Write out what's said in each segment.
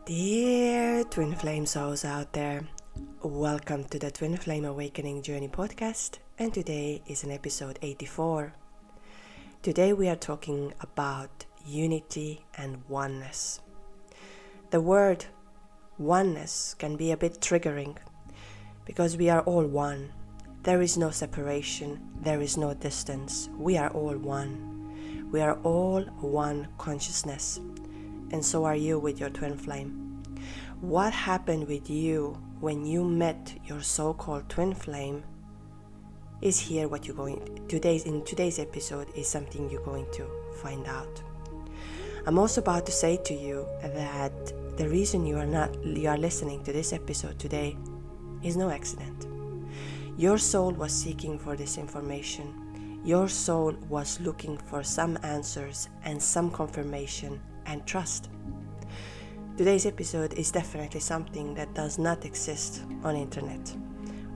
Dear Twin Flame souls out there, welcome to the Twin Flame Awakening Journey podcast, and today is an episode 84. Today we are talking about unity and oneness. The word oneness can be a bit triggering because we are all one. There is no separation, there is no distance. We are all one. We are all one consciousness. And so are you with your twin flame. What happened with you when you met your so-called twin flame is here what you're going in today's episode is something you're going to find out. I'm also about to say to you that the reason you are listening to this episode today is no accident. Your soul was seeking for this information. Your soul was looking for some answers and some confirmation and trust. Today's episode is definitely something that does not exist on internet,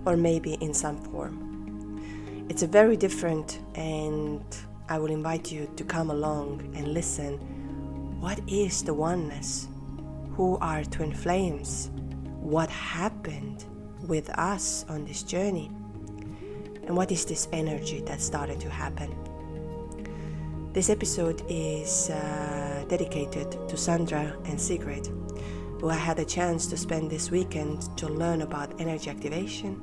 or maybe in some form. It's a very different, and I will invite you to come along and listen. What is the oneness? Who are twin flames? What happened with us on this journey? And what is this energy that started to happen? This episode is dedicated to Sandra and Sigrid, who I had a chance to spend this weekend to learn about energy activation,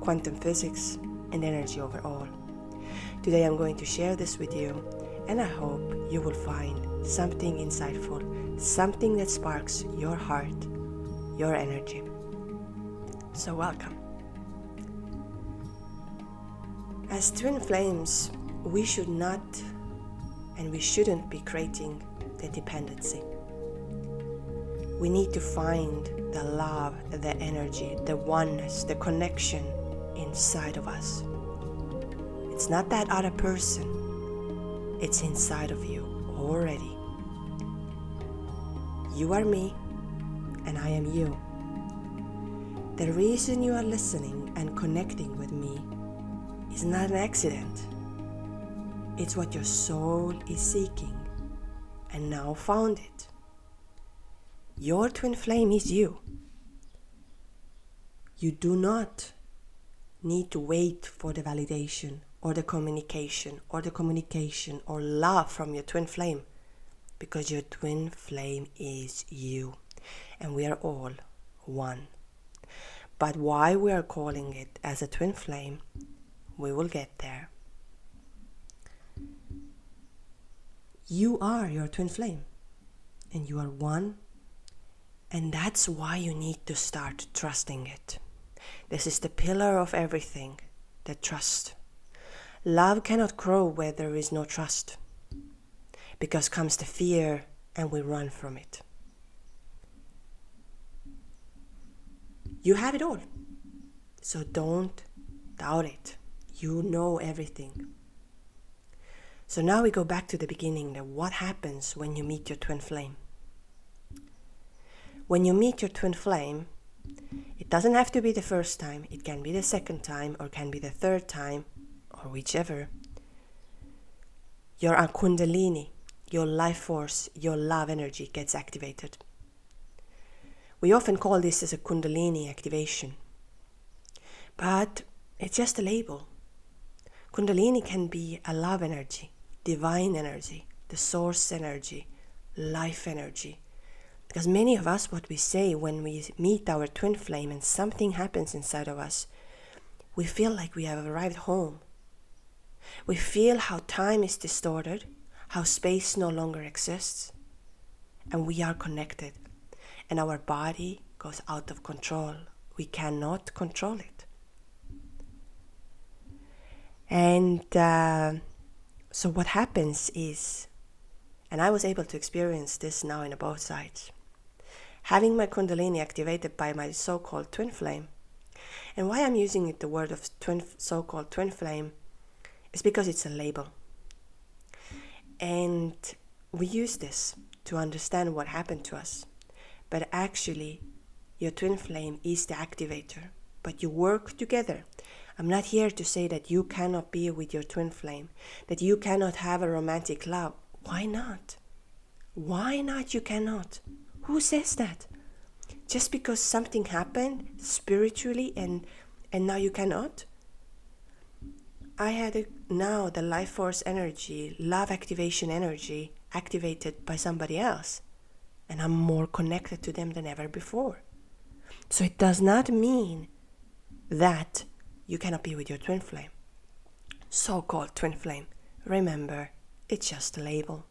quantum physics, and energy overall. Today I'm going to share this with you, and I hope you will find something insightful, something that sparks your heart, your energy. So welcome. As twin flames, we should not and we shouldn't be creating the dependency. We need to find the love, the energy, the oneness, the connection inside of us. It's not that other person, it's inside of you already. You are me and I am you. The reason you are listening and connecting with me is not an accident. It's what your soul is seeking and now found it. Your twin flame is you. You do not need to wait for the validation or the communication or love from your twin flame, because your twin flame is you and we are all one. But why we are calling it as a twin flame, we will get there. You are your twin flame and you are one, and that's why you need to start trusting it. This is the pillar of everything, the trust. Love cannot grow where there is no trust, because comes the fear and we run from it. You have it all, so don't doubt it. You know everything. So now we go back to the beginning, that what happens when you meet your twin flame. When you meet your twin flame, it doesn't have to be the first time, it can be the second time, or can be the third time, or whichever. Your Kundalini, your life force, your love energy gets activated. We often call this as a Kundalini activation, but it's just a label. Kundalini can be a love energy, divine energy, the source energy, life energy. Because many of us, what we say when we meet our twin flame and something happens inside of us, we feel like we have arrived home. We feel how time is distorted, how space no longer exists, and we are connected. And our body goes out of control. We cannot control it. And so what happens is, and I was able to experience this now in both sides, having my Kundalini activated by my so-called twin flame. And why I'm using the word of so-called twin flame is because it's a label. And we use this to understand what happened to us. But actually, your twin flame is the activator. But you work together. I'm not here to say that you cannot be with your twin flame, that you cannot have a romantic love. Why not? Why not? You cannot. Who says that? just because something happened spiritually and now you cannot. I had now the life force energy, love activation energy activated by somebody else, and I'm more connected to them than ever before. So it does not mean that you cannot be with your twin flame. So-called twin flame. Remember, it's just a label.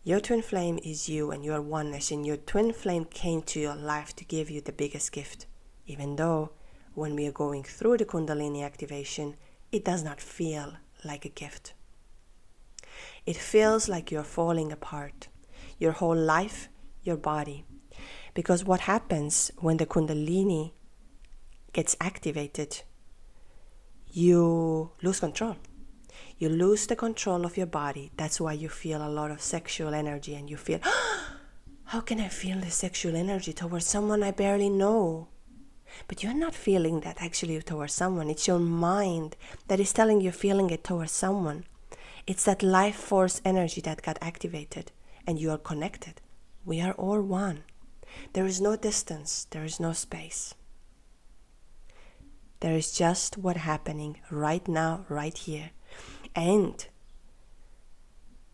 Your twin flame is you and your oneness, and your twin flame came to your life to give you the biggest gift. Even though when we are going through the Kundalini activation, it does not feel like a gift. It feels like you're falling apart, your whole life, your body. Because what happens when the Kundalini gets activated, you lose control. You lose the control of your body. That's why you feel a lot of sexual energy, and you feel, how can I feel the sexual energy towards someone I barely know? But you're not feeling that actually towards someone. It's your mind that is telling you feeling it towards someone. It's that life force energy that got activated, and you are connected. We are all one. There is no distance. There is no space. There is just what's happening right now, right here. And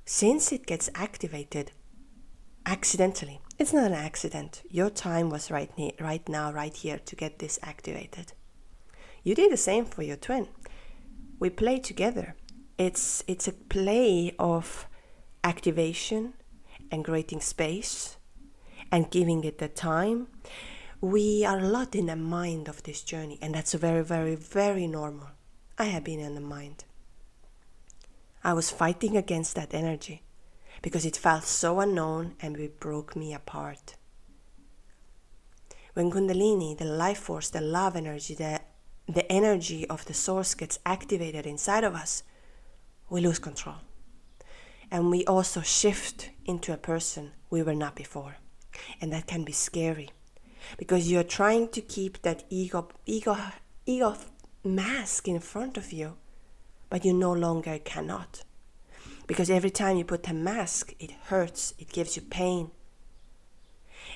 since it gets activated accidentally, it's not an accident. Your time was right now, right here to get this activated. You did the same for your twin. We play together. It's a play of activation and creating space and giving it the time. We are a lot in the mind of this journey, and that's very, very, very normal. I have been in the mind. I was fighting against that energy because it felt so unknown, and it broke me apart. When Kundalini, the life force, the love energy, the energy of the source gets activated inside of us, we lose control. And we also shift into a person we were not before. And that can be scary because you're trying to keep that ego mask in front of you, but you no longer cannot. Because every time you put a mask, it hurts, it gives you pain.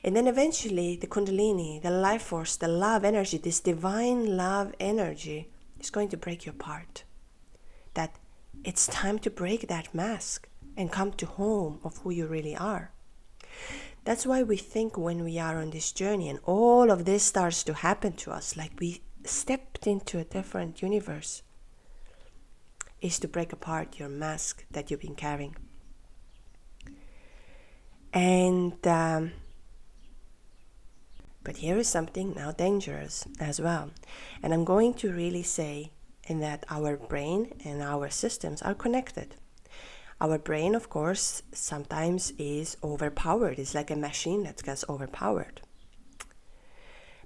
And then eventually the Kundalini, the life force, the love energy, this divine love energy is going to break you apart. That it's time to break that mask and come to home of who you really are. That's why we think when we are on this journey and all of this starts to happen to us, like we stepped into a different universe, is to break apart your mask that you've been carrying. And but here is something now dangerous as well. And I'm going to really say in that our brain and our systems are connected. Our brain, of course, sometimes is overpowered. It's like a machine that gets overpowered.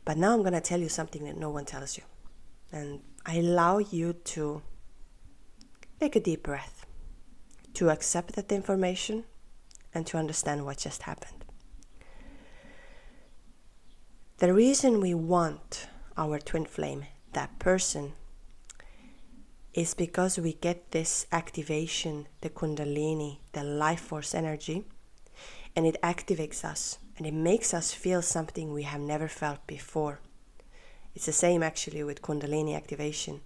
But now I'm going to tell you something that no one tells you. And I allow you to take a deep breath, to accept that information, and to understand what just happened. The reason we want our twin flame, that person, is because we get this activation, the Kundalini, the life force energy, and it activates us, and it makes us feel something we have never felt before. It's the same actually with Kundalini activation,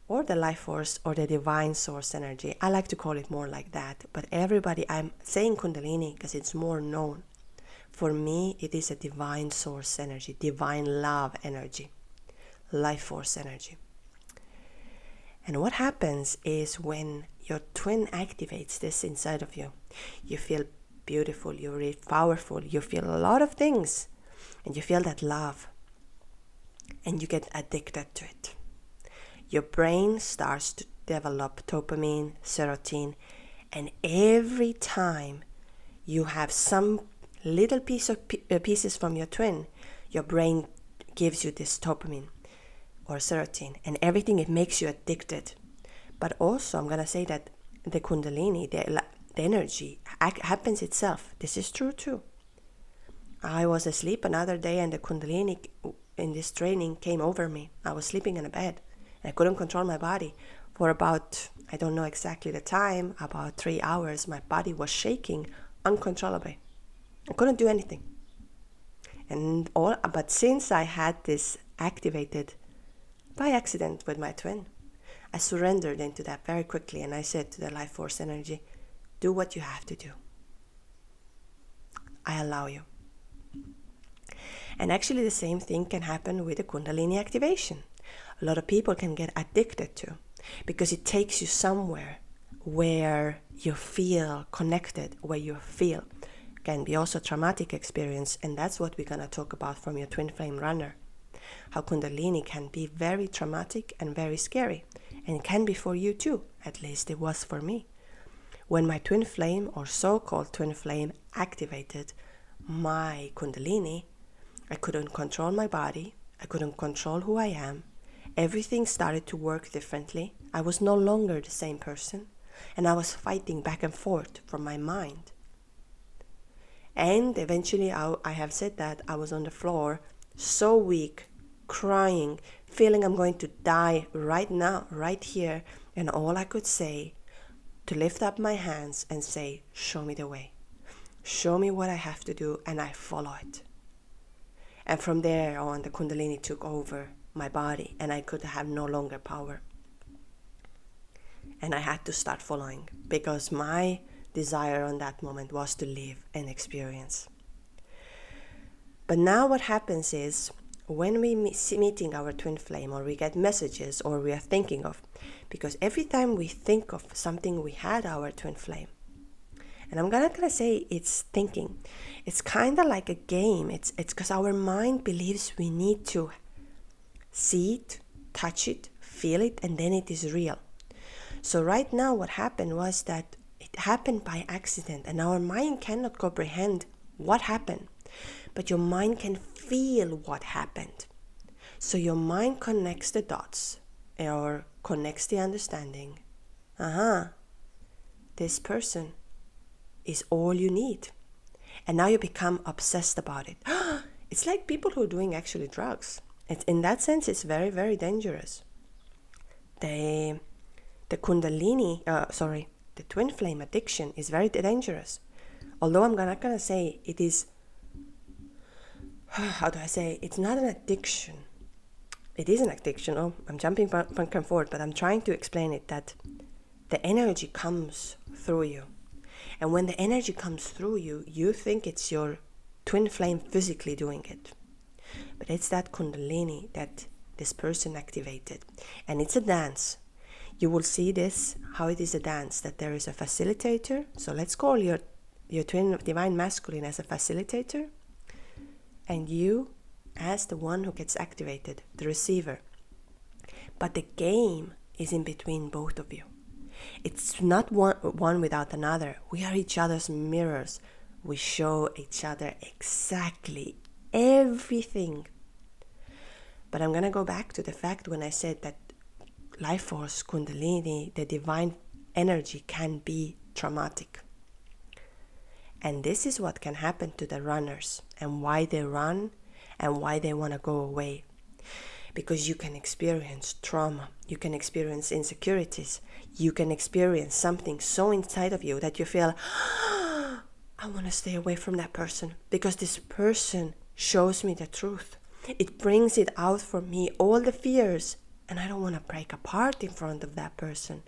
or the life force, or the divine source energy. I like to call it more like that, but everybody, I'm saying Kundalini because it's more known. For me, it is a divine source energy, divine love energy, life force energy. And what happens is when your twin activates this inside of you, you feel beautiful, you feel powerful, you feel a lot of things, and you feel that love, and you get addicted to it. Your brain starts to develop dopamine, serotonin, and every time you have some little pieces from your twin, your brain gives you this dopamine or serotonin, and everything, it makes you addicted. But also I'm going to say that the Kundalini, the energy happens itself. This is true too. I was asleep another day and the Kundalini in this training came over me. I was sleeping in a bed and I couldn't control my body for about, I don't know exactly the time, about 3 hours. My body was shaking uncontrollably. I couldn't do anything. But since I had this activated by accident with my twin, I surrendered into that very quickly, and I said to the life force energy, do what you have to do. I allow you. And actually the same thing can happen with the Kundalini activation. A lot of people can get addicted to, because it takes you somewhere where you feel connected, where you feel. Can be also a traumatic experience, and that's what we're going to talk about from your twin flame runner. How Kundalini can be very traumatic and very scary, and it can be for you too. At least it was for me. When my twin flame, or so-called twin flame, activated my Kundalini, I couldn't control my body. I couldn't control who I am. Everything started to work differently. I was no longer the same person, and I was fighting back and forth from my mind. And eventually, I have said that I was on the floor, so weak, crying, feeling I'm going to die right now, right here. And all I could say, to lift up my hands and say, show me the way. Show me what I have to do, and I follow it. And from there on, the Kundalini took over my body, and I could have no longer power. And I had to start following, because my desire on that moment was to live and experience. But now what happens is, when we meeting our twin flame, or we get messages, or we are thinking of, because every time we think of something, we had our twin flame. And I'm not gonna say it's thinking. It's kind of like a game. It's because our mind believes we need to see it, touch it, feel it, and then it is real. So right now what happened was that it happened by accident, and our mind cannot comprehend what happened, but your mind can feel what happened. So your mind connects the dots, or connects the understanding. This person is all you need. And now you become obsessed about it. It's like people who are doing actually drugs. In that sense, it's very, very dangerous. The Kundalini, the twin flame addiction is very dangerous. Although I'm not gonna say it is, it's not an addiction. It is an addiction. I'm jumping back and forth, but I'm trying to explain it, that the energy comes through you. And when the energy comes through you, you think it's your twin flame physically doing it. But it's that Kundalini that this person activated. And it's a dance. You will see this, how it is a dance, that there is a facilitator. So let's call your twin divine masculine as a facilitator, and you as the one who gets activated, the receiver. But the game is in between both of you. It's not one without another. We are each other's mirrors. We show each other exactly everything. But I'm going to go back to the fact when I said that life force, Kundalini, the divine energy can be traumatic. And this is what can happen to the runners, and why they run, and why they want to go away. Because you can experience trauma, you can experience insecurities, you can experience something so inside of you that you feel, I want to stay away from that person, because this person shows me the truth. It brings it out for me, all the fears, and I don't want to break apart in front of that person.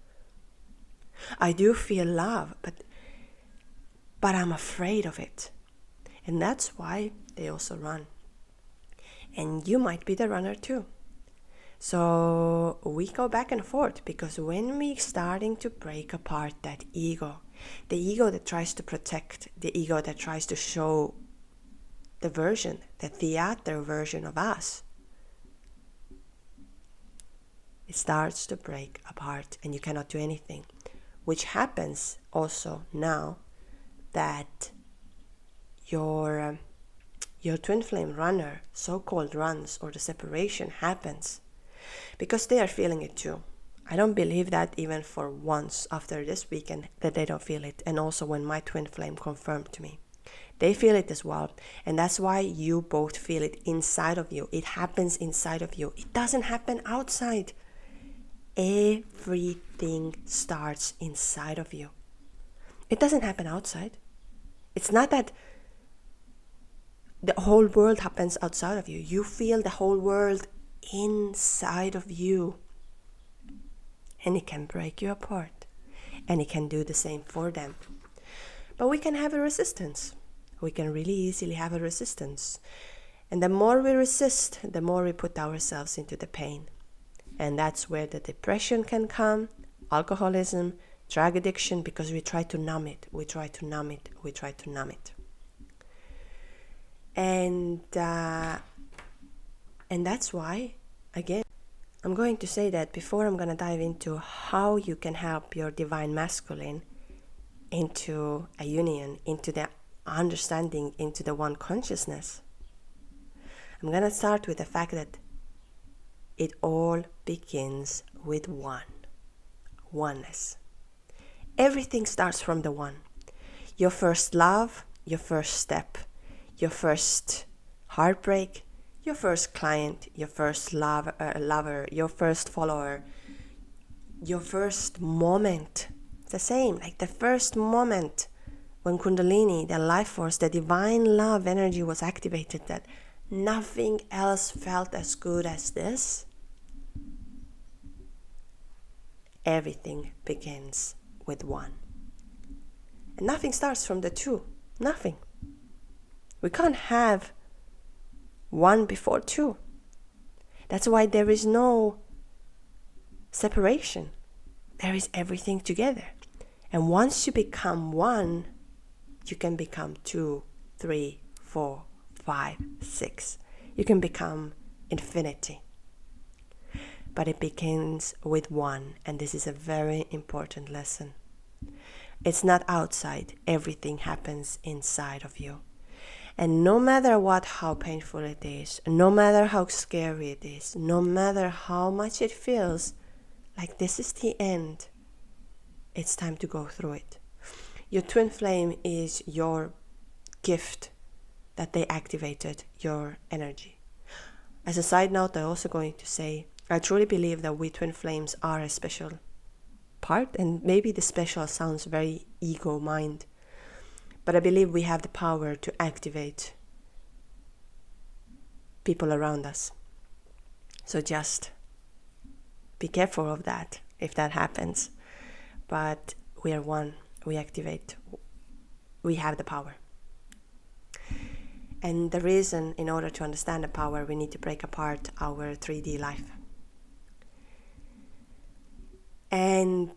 I do feel love, but I'm afraid of it. And that's why they also run. And you might be the runner too. So we go back and forth, because when we're starting to break apart that ego, the ego that tries to protect, the ego that tries to show the theater version of us, it starts to break apart and you cannot do anything. Which happens also now that your twin flame runner so-called runs, or the separation happens, because they are feeling it too. I don't believe that even for once after this weekend that they don't feel it. And also when my twin flame confirmed to me, they feel it as well. And that's why you both feel it inside of you. It happens inside of you. It doesn't happen outside. Everything starts inside of you. It doesn't happen outside. It's not that the whole world happens outside of you. You feel the whole world inside of you. And it can break you apart. And it can do the same for them. But we can have a resistance. We can really easily have a resistance. And the more we resist, the more we put ourselves into the pain. And that's where the depression can come, alcoholism, drug addiction, because we try to numb it. We try to numb it. We try to numb it. And that's why, again, I'm going to say that before I'm going to dive into how you can help your divine masculine into a union, into the understanding, into the one consciousness. I'm going to start with the fact that it all begins with oneness. Everything starts from the one. Your first love, your first step, your first heartbreak, your first client, your first lover, your first follower, your first moment. It's the same, like the first moment when Kundalini, the life force, the divine love energy was activated, that nothing else felt as good as this. Everything begins with one. And nothing starts from the two. Nothing. We can't have one before two. That's why there is no separation. There is everything together. And once you become one, you can become 2, 3, 4, 5, 6. You can become infinity. But it begins with one, and this is a very important lesson. It's not outside. Everything happens inside of you. And no matter how painful it is, no matter how scary it is, no matter how much it feels like this is the end, it's time to go through it. Your twin flame is your gift that they activated your energy. As a side note, I'm also going to say, I truly believe that we twin flames are a special part, and maybe the special sounds very ego mind, but I believe we have the power to activate people around us. So just be careful of that if that happens. But we are one, we activate, we have the power. And the reason, in order to understand the power, we need to break apart our 3D life. And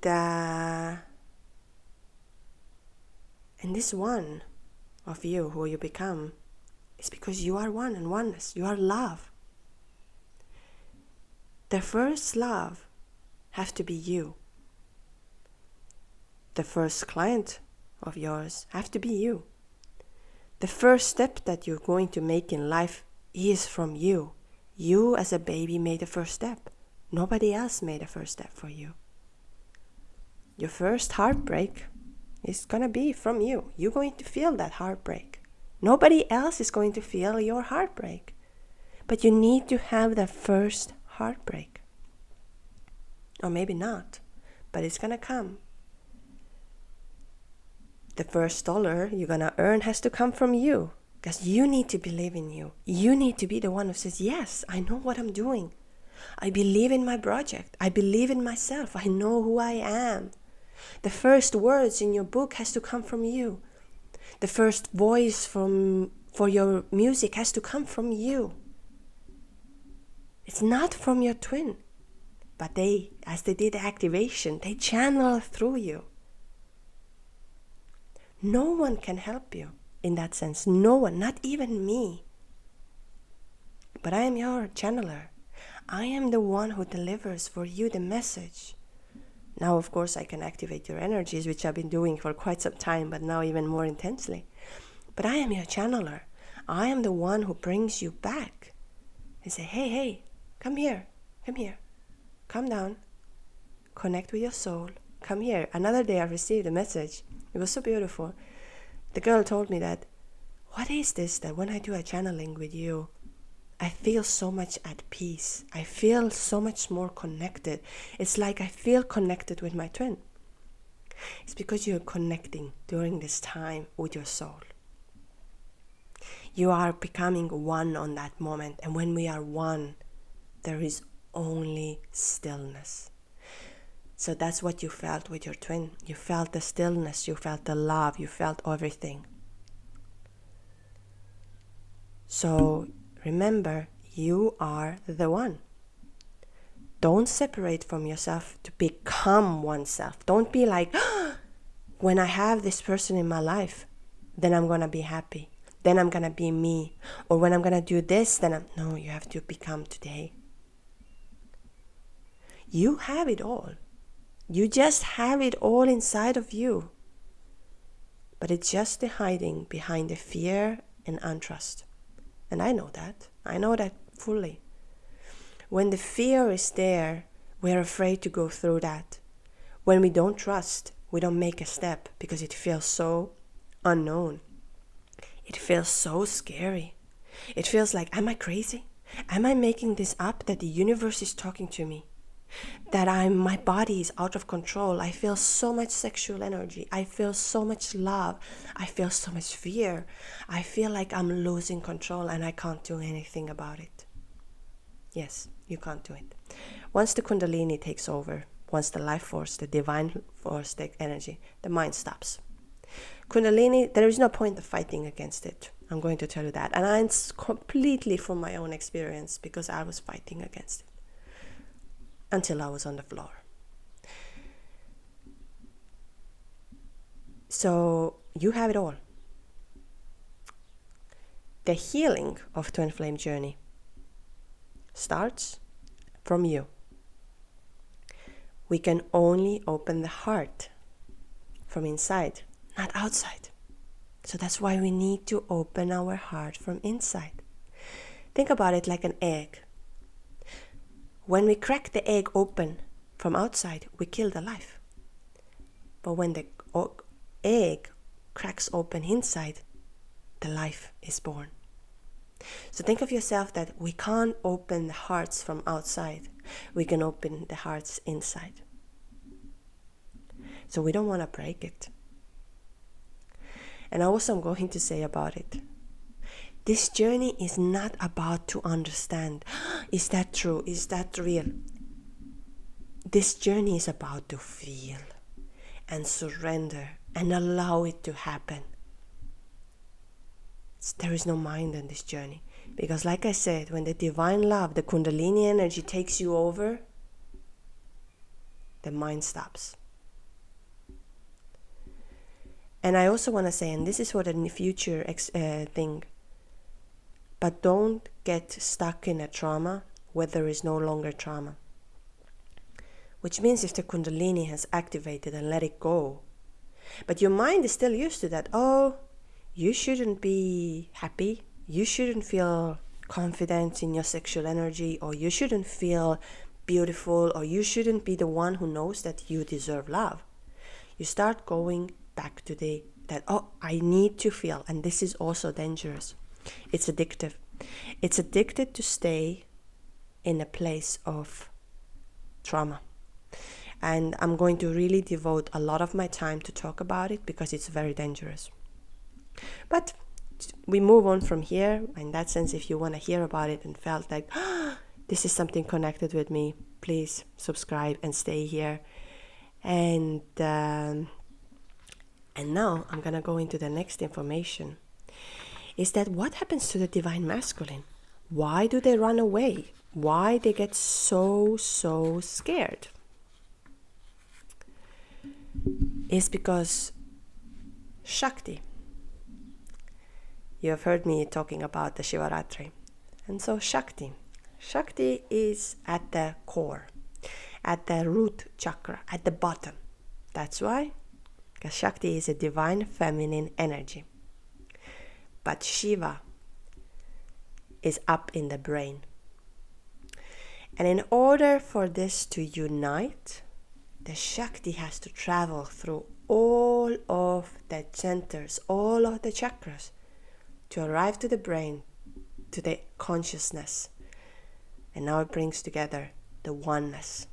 this one of you, who you become, is because you are one and oneness. You are love. The first love has to be you. The first client of yours has to be you. The first step that you're going to make in life is from you. You as a baby made the first step. Nobody else made the first step for you. Your first heartbreak is going to be from you. You're going to feel that heartbreak. Nobody else is going to feel your heartbreak. But you need to have the first heartbreak. Or maybe not, but it's going to come. The first dollar you're going to earn has to come from you, because you need to believe in you. You need to be the one who says, yes, I know what I'm doing. I believe in my project. I believe in myself. I know who I am. The first words in your book has to come from you. The first voice for your music has to come from you. It's not from your twin. But they, as they did the activation, they channel through you. No one can help you in that sense. No one, not even me. But I am your channeler. I am the one who delivers for you the message. Now, of course, I can activate your energies, which I've been doing for quite some time, but now even more intensely. But I am your channeler. I am the one who brings you back and say, hey, come here, calm down, connect with your soul, come here. Another day I received a message. It was so beautiful. The girl told me that, what is this that when I do a channeling with you, I feel so much at peace. I feel so much more connected. It's like I feel connected with my twin. It's because you're connecting during this time with your soul. You are becoming one on that moment. And when we are one, there is only stillness. So that's what you felt with your twin. You felt the stillness, you felt the love, you felt everything. So remember, you are the one. Don't separate from yourself to become oneself. Don't be like, when I have this person in my life, then I'm going to be happy. Then I'm going to be me. Or when I'm going to do this, No, you have to become today. You have it all. You just have it all inside of you. But it's just the hiding behind the fear and untrust. And I know that. I know that fully. When the fear is there, we're afraid to go through that. When we don't trust, we don't make a step because it feels so unknown. It feels so scary. It feels like, am I crazy? Am I making this up that the universe is talking to me? That my body is out of control. I feel so much sexual energy. I feel so much love. I feel so much fear. I feel like I'm losing control and I can't do anything about it. Yes, you can't do it. Once the Kundalini takes over, once the life force, the divine force, the energy, the mind stops. Kundalini, there is no point of fighting against it. I'm going to tell you that. And it's completely from my own experience because I was fighting against it until I was on the floor. So you have it all. The healing of Twin Flame journey starts from you. We can only open the heart from inside, not outside. So that's why we need to open our heart from inside. Think about it like an egg. When we crack the egg open from outside, we kill the life. But when the egg cracks open inside, the life is born. So think of yourself that we can't open the hearts from outside. We can open the hearts inside. So we don't want to break it. And also I'm going to say about it. This journey is not about to understand. Is that true? Is that real? This journey is about to feel and surrender and allow it to happen. There is no mind in this journey. Because like I said, when the divine love, the Kundalini energy takes you over, the mind stops. And I also want to say, and this is for the future thing, but don't get stuck in a trauma where there is no longer trauma. Which means if the Kundalini has activated and let it go, but your mind is still used to that, you shouldn't be happy, you shouldn't feel confident in your sexual energy, or you shouldn't feel beautiful, or you shouldn't be the one who knows that you deserve love. You start going back to I need to feel, and this is also dangerous. It's addictive. It's addicted to stay in a place of trauma. And I'm going to really devote a lot of my time to talk about it because it's very dangerous. But we move on from here. In that sense, if you want to hear about it and felt like, this is something connected with me, please subscribe and stay here. And now I'm going to go into the next information. Is that what happens to the divine masculine? Why do they run away? Why they get so scared? It's because Shakti. You have heard me talking about the Shivaratri. And so Shakti is at the core, at the root chakra, at the bottom. That's why, because Shakti is a divine feminine energy. But Shiva is up in the brain. And in order for this to unite, the Shakti has to travel through all of the centers, all of the chakras, to arrive to the brain, to the consciousness. And now it brings together the oneness.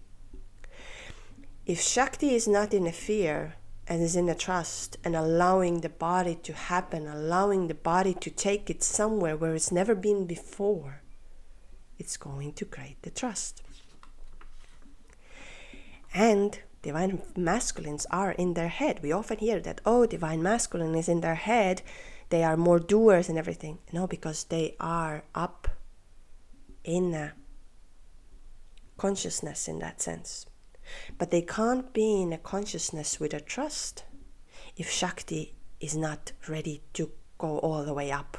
If Shakti is not in a fear, and is in the trust and allowing the body to happen, allowing the body to take it somewhere where it's never been before, it's going to create the trust. And divine masculines are in their head. We often hear that, oh, divine masculine is in their head. They are more doers and everything. No, because they are up in a consciousness in that sense. But they can't be in a consciousness with a trust if Shakti is not ready to go all the way up,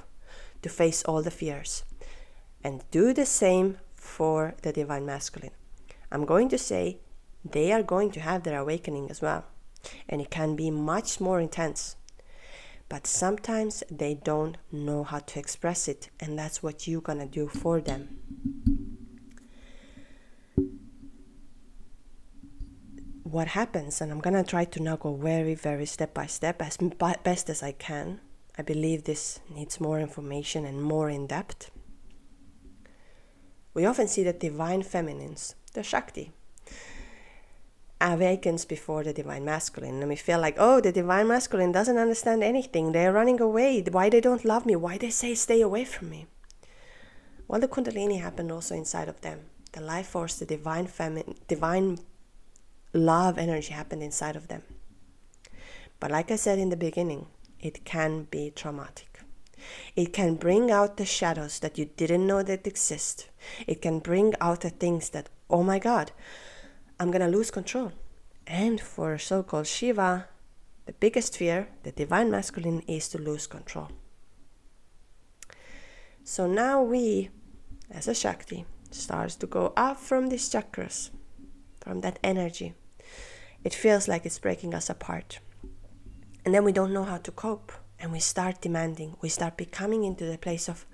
to face all the fears. And do the same for the divine masculine. I'm going to say they are going to have their awakening as well. And it can be much more intense. But sometimes they don't know how to express it. And that's what you're going to do for them. What happens, and I'm going to try to now go very, very step by step as best as I can. I believe this needs more information and more in depth. We often see that divine feminines, the Shakti, awakens before the divine masculine. And we feel like, oh, the divine masculine doesn't understand anything. They're running away. Why they don't love me? Why they say stay away from me? Well, the Kundalini happened also inside of them. The life force, the divine love energy happened inside of them. But like I said in the beginning, it can be traumatic. It can bring out the shadows that you didn't know that exist. It can bring out the things that, oh my God, I'm going to lose control. And for so-called Shiva, the biggest fear, the divine masculine, is to lose control. So now we, as a Shakti, starts to go up from these chakras, from that energy. It feels like it's breaking us apart. And then we don't know how to cope. And we start demanding. We start becoming into the place of,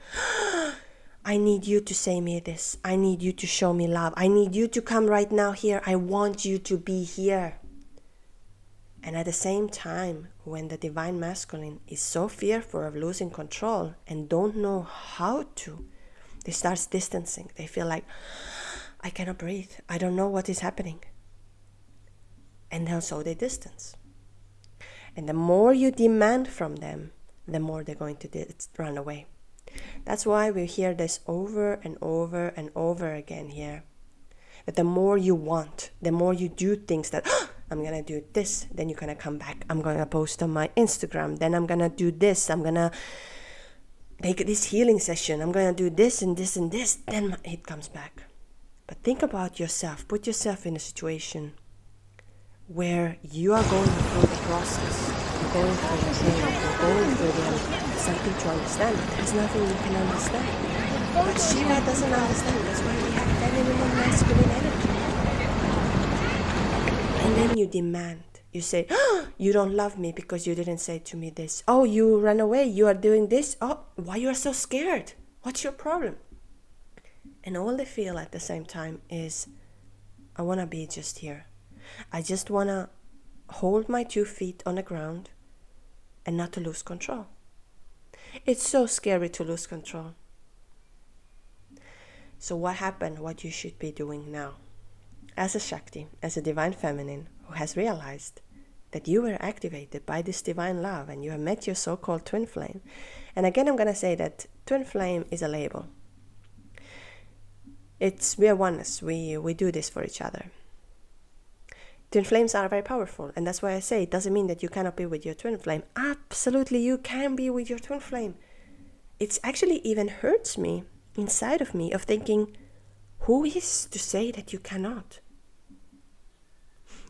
I need you to say me this. I need you to show me love. I need you to come right now here. I want you to be here. And at the same time, when the divine masculine is so fearful of losing control and don't know how to, they start distancing. They feel like, I cannot breathe. I don't know what is happening. And then so they distance. And the more you demand from them, the more they're going to run away. That's why we hear this over and over and over again here. That the more you want, the more you do things that, I'm going to do this, then you're going to come back. I'm going to post on my Instagram. Then I'm going to do this. I'm going to take this healing session. I'm going to do this and this and this. Then it comes back. But think about yourself. Put yourself in a situation where you are going through the process, you're going through the pain, you're going through something to understand. There's nothing you can understand. But Shiva doesn't understand. That's why we have feminine and masculine energy. And then you demand. You say, oh, you don't love me because you didn't say to me this. Oh, you ran away. You are doing this. Oh, why you are so scared? What's your problem? And all they feel at the same time is, I want to be just here. I just want to hold my 2 feet on the ground and not to lose control. It's so scary to lose control. So what happened, what you should be doing now? As a Shakti, as a divine feminine who has realized that you were activated by this divine love and you have met your so-called twin flame. And again, I'm going to say that twin flame is a label. We are oneness. We do this for each other. Twin flames are very powerful, and that's why I say it doesn't mean that you cannot be with your twin flame. Absolutely, you can be with your twin flame. It actually even hurts me, inside of me, of thinking, who is to say that you cannot?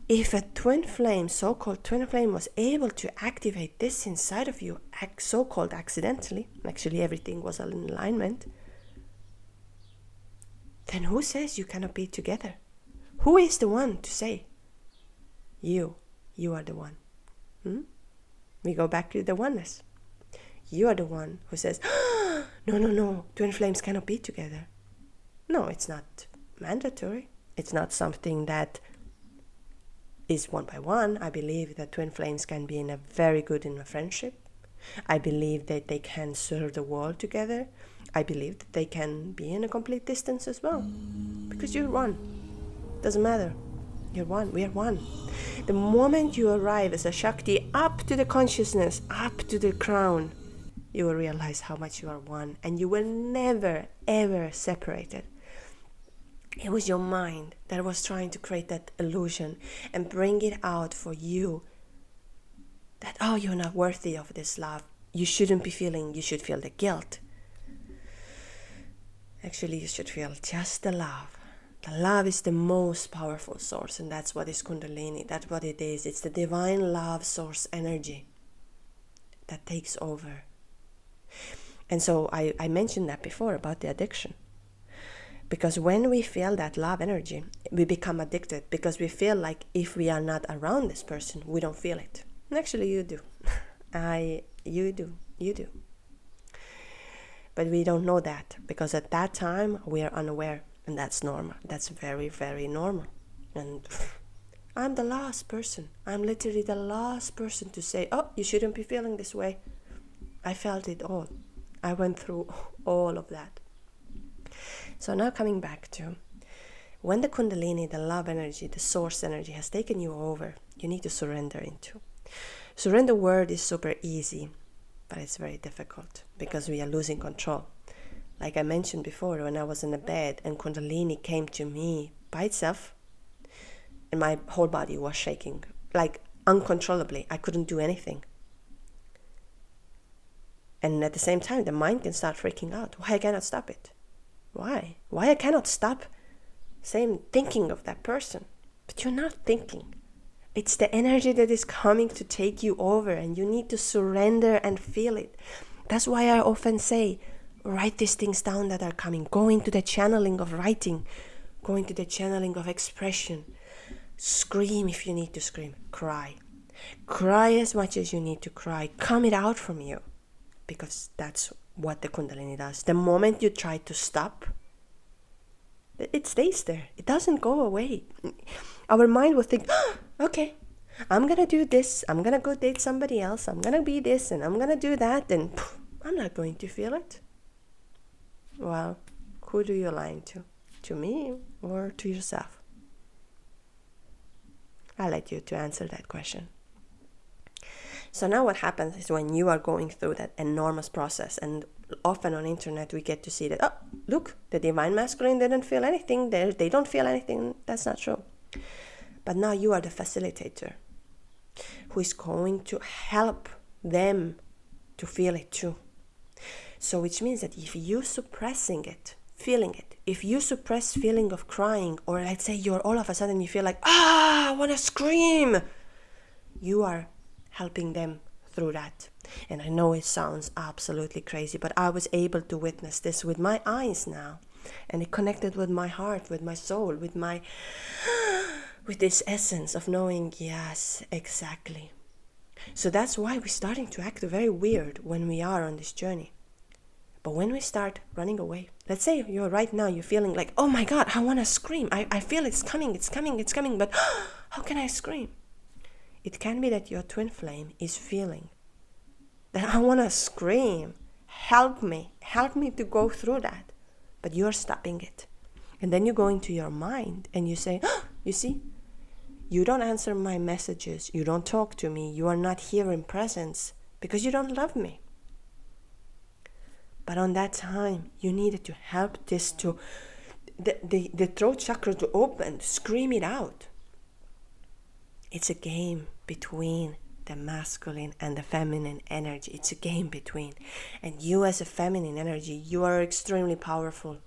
If a twin flame, so-called twin flame, was able to activate this inside of you, so-called accidentally, actually everything was in alignment, then who says you cannot be together? Who is the one to say? You are the one. We go back to the oneness. You are the one who says, no, twin flames cannot be together. No, it's not mandatory. It's not something that is one by one. I believe that twin flames can be very good in a friendship. I believe that they can serve the world together. I believe that they can be in a complete distance as well. Because you're one. Doesn't matter. You're one. We are one. The moment you arrive as a Shakti up to the consciousness, up to the crown, you will realize how much you are one, and you will never, ever separate it. It was your mind that was trying to create that illusion and bring it out for you that, oh, you're not worthy of this love. You shouldn't be feeling, you should feel the guilt. Actually, you should feel just the love. The love is the most powerful source, and that's what is Kundalini. That's what it is. It's the divine love source energy that takes over. And so I mentioned that before about the addiction. Because when we feel that love energy, we become addicted because we feel like if we are not around this person, we don't feel it. And actually you do. You do. But we don't know that because at that time we are unaware, and that's normal. That's very, very normal. And I'm the last person. I'm literally the last person to say, oh, you shouldn't be feeling this way. I felt it all. I went through all of that. So now coming back to when the Kundalini, the love energy, the source energy has taken you over, you need to surrender into. Surrender word is super easy, but it's very difficult because we are losing control. Like I mentioned before, when I was in the bed and Kundalini came to me by itself, and my whole body was shaking, like uncontrollably. I couldn't do anything. And at the same time, the mind can start freaking out. Why I cannot stop it? Why I cannot stop thinking of that person? But you're not thinking. It's the energy that is coming to take you over, and you need to surrender and feel it. That's why I often say, write these things down that are coming. Go into the channeling of writing. Go into the channeling of expression. Scream if you need to scream. Cry. Cry as much as you need to cry. Come it out from you. Because that's what the Kundalini does. The moment you try to stop, it stays there. It doesn't go away. Our mind will think, okay, I'm going to do this. I'm going to go date somebody else. I'm going to be this and I'm going to do that. And I'm not going to feel it. Well, who do you align to? To me or to yourself? I'll let you to answer that question. So now what happens is when you are going through that enormous process, and often on internet we get to see that, oh, look, the divine masculine didn't feel anything, they don't feel anything. That's not true. But now you are the facilitator who is going to help them to feel it too. So which means that if you're suppressing it, feeling it, if you suppress feeling of crying, or let's say you're all of a sudden you feel like, I want to scream, you are helping them through that. And I know it sounds absolutely crazy, but I was able to witness this with my eyes now, and it connected with my heart, with my soul, with this essence of knowing, yes, exactly. So that's why we're starting to act very weird when we are on this journey. But when we start running away, let's say you're right now, you're feeling like, oh my God, I want to scream. I feel it's coming, but how can I scream? It can be that your twin flame is feeling that I want to scream. Help me to go through that. But you're stopping it. And then you go into your mind and you say, you see, you don't answer my messages. You don't talk to me. You are not here in presence because you don't love me. But on that time, you needed to help this to, the throat chakra to open, scream it out. It's a game between the masculine and the feminine energy. It's a game between. And you as a feminine energy, you are extremely powerful.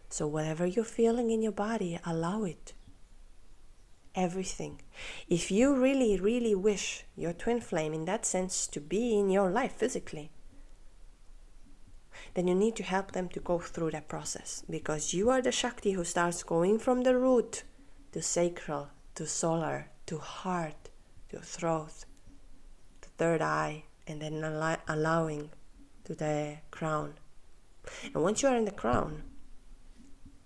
So whatever you're feeling in your body, allow it. Everything. If you really, really wish your twin flame in that sense to be in your life physically, then you need to help them to go through that process. Because you are the Shakti who starts going from the root to sacral, to solar, to heart, to throat, to third eye, and then allowing to the crown. And once you are in the crown,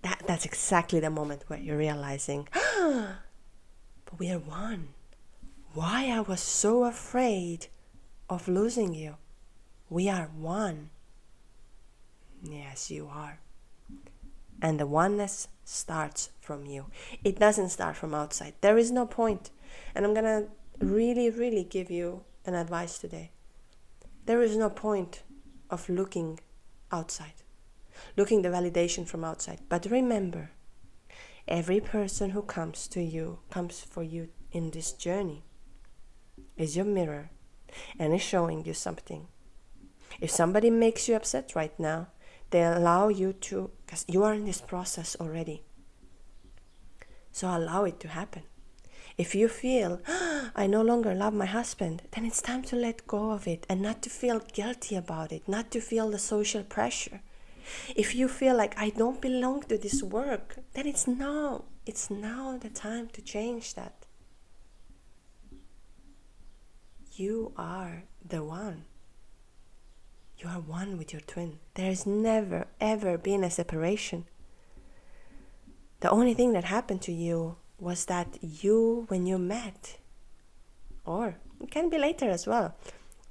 that's exactly the moment where you're realizing, but we are one. Why I was so afraid of losing you. We are one. Yes, you are. And the oneness starts from you. It doesn't start from outside. There is no point. And I'm gonna really, really give you an advice today. There is no point of looking outside, looking the validation from outside. But remember, every person who comes to you, comes for you in this journey, is your mirror and is showing you something. If somebody makes you upset right now, they allow you to, because you are in this process already. So allow it to happen. If you feel, I no longer love my husband, then it's time to let go of it and not to feel guilty about it, not to feel the social pressure. If you feel like I don't belong to this work, then it's now the time to change that. You are the one. You are one with your twin. There has never, ever been a separation. The only thing that happened to you was that when you met, or it can be later as well,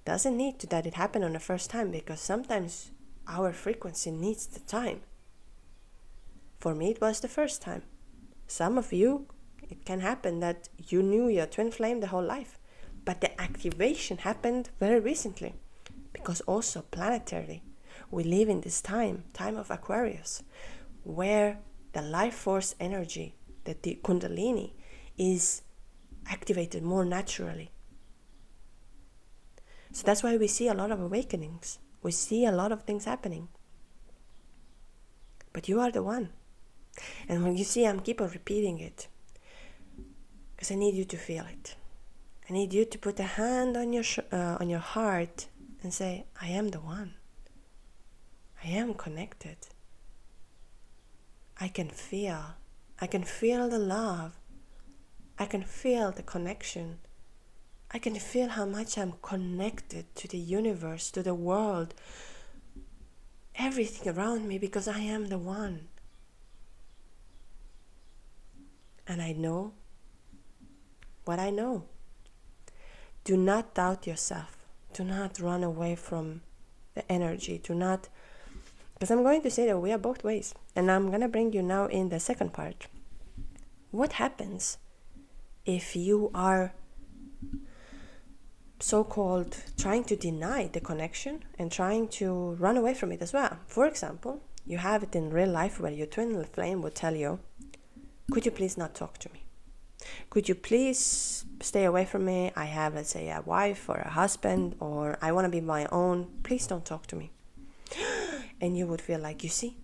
doesn't need to that it happened on the first time, because sometimes our frequency needs the time. For me, it was the first time. Some of you, it can happen that you knew your twin flame the whole life, but the activation happened very recently, because also planetarily, we live in this time of Aquarius, where the life force energy, that the Kundalini, is activated more naturally. So that's why we see a lot of awakenings. We see a lot of things happening. But you are the one. And when you see, I'm keep on repeating it, because I need you to feel it. I need you to put a hand on your heart and say, I am the one. I am connected. I can feel the love. I can feel the connection. I can feel how much I'm connected to the universe, to the world, everything around me, because I am the one. And I know what I know. Do not doubt yourself. Do not run away from the energy. Do not, because I'm going to say that we are both ways. And I'm going to bring you now in the second part. What happens if you are so-called trying to deny the connection and trying to run away from it as well? For example, you have it in real life where your twin flame would tell you, could you please not talk to me? Could you please stay away from me? I have, let's say, a wife or a husband, or I want to be my own. Please don't talk to me. And you would feel like, you see,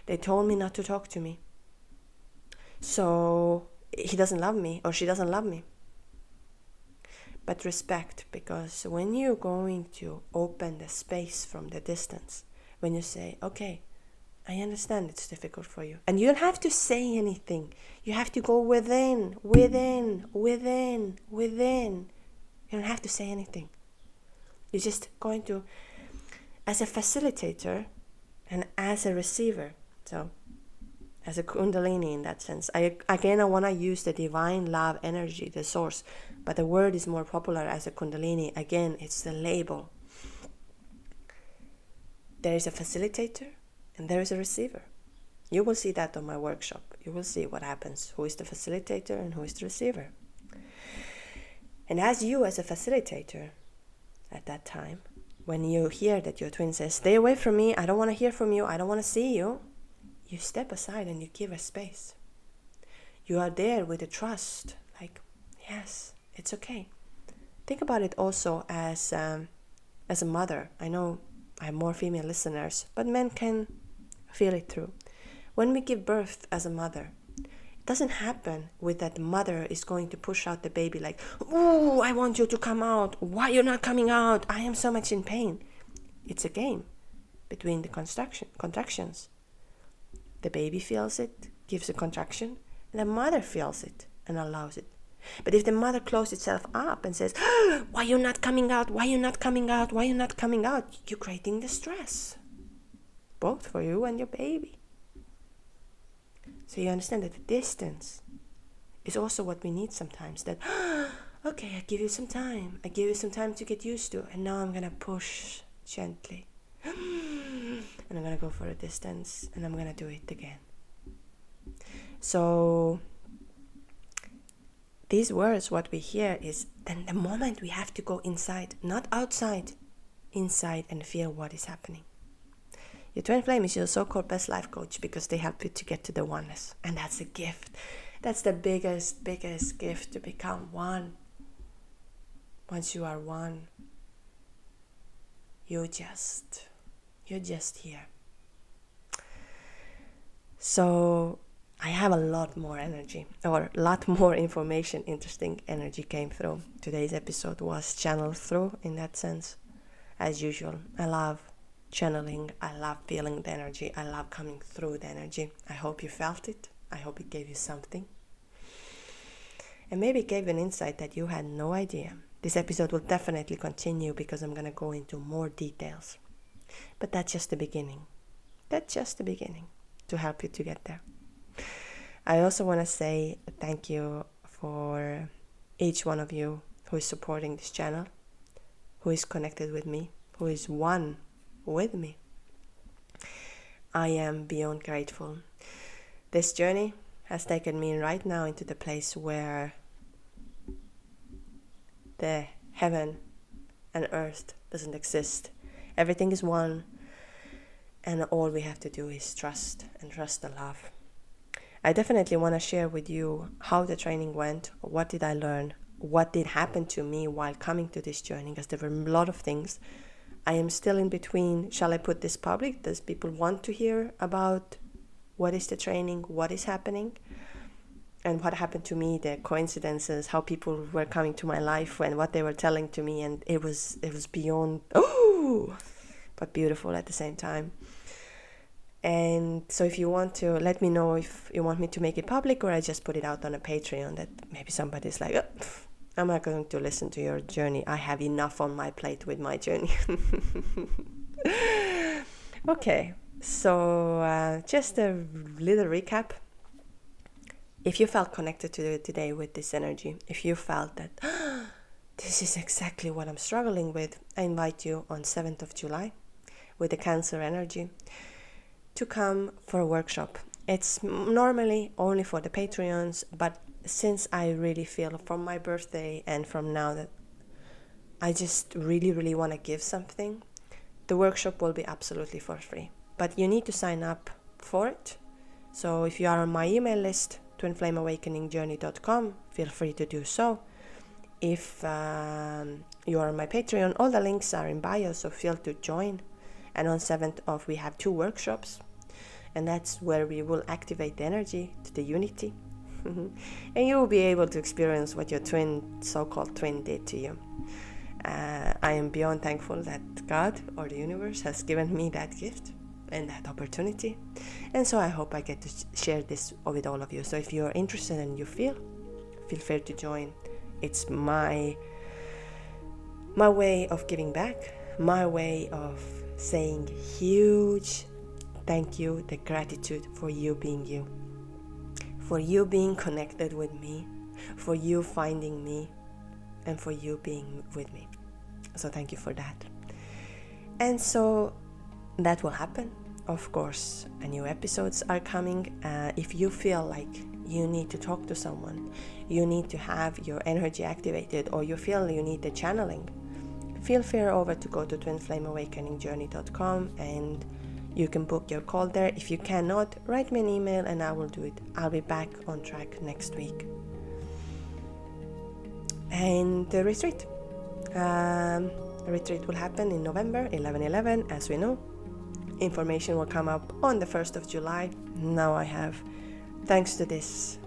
they told me not to talk to me. So he doesn't love me, or she doesn't love me. But respect, because when you're going to open the space from the distance, when you say, okay, I understand it's difficult for you. And you don't have to say anything. You have to go within. You don't have to say anything. You're just going to, as a facilitator and as a receiver. So, as a Kundalini in that sense. I want to use the divine love energy, the source. But the word is more popular as a Kundalini. Again, it's the label. There is a facilitator and there is a receiver. You will see that on my workshop. You will see what happens. Who is the facilitator and who is the receiver. And as you, as a facilitator, at that time, when you hear that your twin says, stay away from me, I don't want to hear from you, I don't want to see you, you step aside and you give a space. You are there with a trust, like, yes, it's okay. Think about it also as a mother. I know I have more female listeners, but men can feel it through. When we give birth as a mother, it doesn't happen with that the mother is going to push out the baby like, oh, I want you to come out. Why you're not coming out? I am so much in pain. It's a game between the contractions. The baby feels it, gives a contraction, and the mother feels it and allows it. But if the mother closes itself up and says, why you're not coming out? Why you're not coming out? Why you're not coming out? You're creating the stress, both for you and your baby. So you understand that the distance is also what we need sometimes. That, okay, I give you some time. I give you some time to get used to. And now I'm going to push gently. And I'm going to go for a distance. And I'm going to do it again. So these words, what we hear is then the moment we have to go inside, not outside, inside, and feel what is happening. Your twin flame is your so-called best life coach because they help you to get to the oneness. And that's a gift. That's the biggest gift, to become one. Once you are one, you're just here. So I have a lot more energy, or a lot more information, interesting energy came through. Today's episode was channeled through in that sense. As usual, I love channeling, I love feeling the energy, I love coming through the energy. I hope you felt it. I hope it gave you something. And maybe it gave an insight that you had no idea. This episode will definitely continue because I'm going to go into more details. But that's just the beginning. That's just the beginning to help you to get there. I also want to say thank you for each one of you who is supporting this channel, who is connected with me, who is one with me. I am beyond grateful. This journey has taken me right now into the place where the heaven and earth doesn't exist. Everything is one, and all we have to do is trust the love. I definitely want to share with you how the training went, what did I learn, what did happen to me while coming to this journey, because there were a lot of things. I am still in between, shall I put this public? Does people want to hear about what is the training, what is happening, and what happened to me, the coincidences, how people were coming to my life and what they were telling to me, and it was beyond, but beautiful at the same time. And so if you want to, let me know if you want me to make it public or I just put it out on a Patreon, that maybe somebody's like, I'm not going to listen to your journey. I have enough on my plate with my journey. Okay, so just a little recap. If you felt connected to it today with this energy, if you felt that this is exactly what I'm struggling with, I invite you on 7th of July with the Cancer energy to come for a workshop. It's normally only for the Patreons, but since I really feel from my birthday and from now that I just really want to give something, the workshop will be absolutely for free. But you need to sign up for it. So if you are on my email list, twinflameawakeningjourney.com, feel free to do so. If you are on my Patreon, all the links are in bio, so feel to join. And on 7th of, we have 2 workshops. And that's where we will activate the energy to the unity. And you will be able to experience what your so-called twin did to you. I am beyond thankful that God or the universe has given me that gift and that opportunity. And so I hope I get to share this with all of you. So if you're interested and you feel free to join. It's my way of giving back, my way of saying huge thank you, the gratitude for you being you, for you being connected with me, for you finding me, and for you being with me. So thank you for that. And so that will happen. Of course, new episodes are coming. If you feel like you need to talk to someone, you need to have your energy activated, or you feel you need the channeling, feel free over to go to twinflameawakeningjourney.com and you can book your call there. If you cannot, write me an email and I will do it. I'll be back on track next week. And the retreat. The retreat will happen in November, 11/11, as we know. Information will come up on the 1st of July. Now I have, thanks to this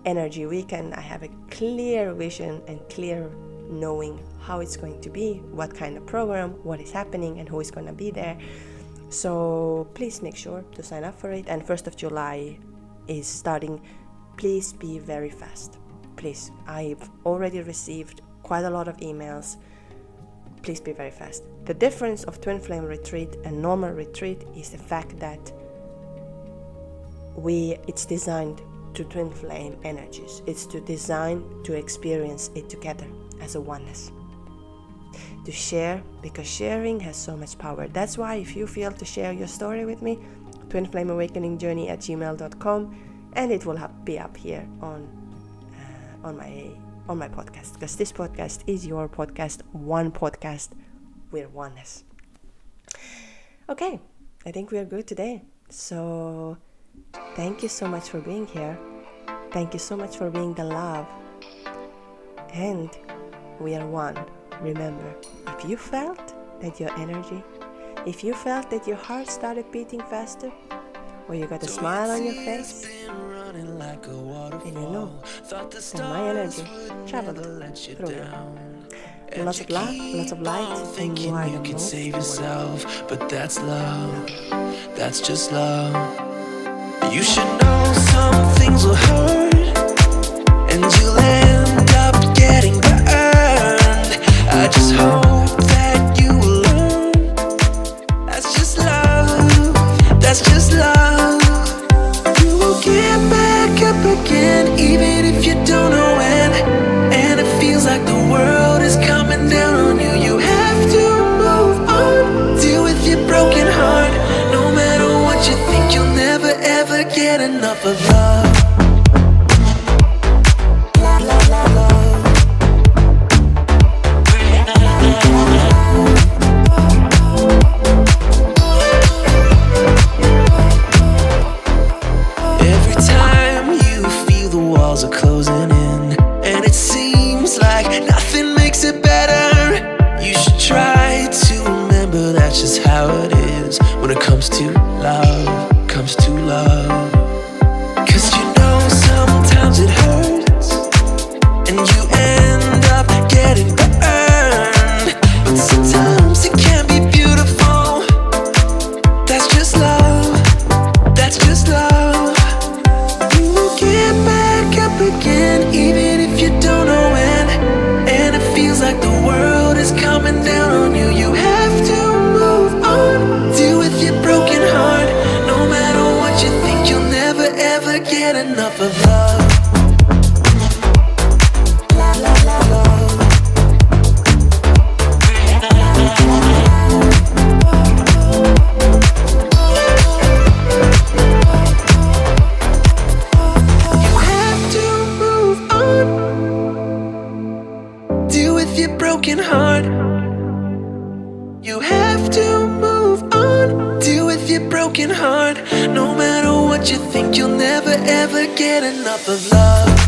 energy weekend, I have a clear vision and clear knowing how it's going to be, what kind of program, what is happening, and who is going to be there. So please make sure to sign up for it. And 1st of July is starting. Please be very fast. Please. I've already received quite a lot of emails. Please be very fast. The difference of Twin Flame Retreat and normal retreat is the fact that it's designed to Twin Flame energies. It's designed to experience it together as a oneness. To share, because sharing has so much power. That's why if you feel to share your story with me, twinflameawakeningjourney@gmail.com, and it will be up here on my podcast, because this podcast is your podcast, one podcast with oneness. Okay, I think we are good today. So thank you so much for being here. Thank you so much for being the love. And we are one. Remember, if you felt that your energy, if you felt that your heart started beating faster, or you got a smile on your face, then you know that my energy traveled through you. Lots of love, lots of light, and you are the most save yourself, but that's love. That's just love. You should know some things will hurt, and you'll end up getting burned. I just hope that you will learn. That's just love. That's just love. You will get back up again, even if you don't know when. And it feels like the world is coming down on you. You have to move on. Deal with your broken heart. No matter what you think, you'll never ever get enough of love. Every time you feel the walls are closing in, and it seems like nothing makes it better, you should try to remember that's just how it is when it comes to love, comes to love. Cause you know sometimes it hurts, and you end up getting burned, but sometimes it can be beautiful. That's just love, that's just love. You will get back up again, even if you don't know when. And it feels like the world is coming down on you. You have to move on. Deal with your broken heart. No matter what you think, you'll never ever get enough of love. You have to move on. Deal with your broken heart. You have to move on. Deal with your broken heart. No matter what you think, you'll never ever get enough of love.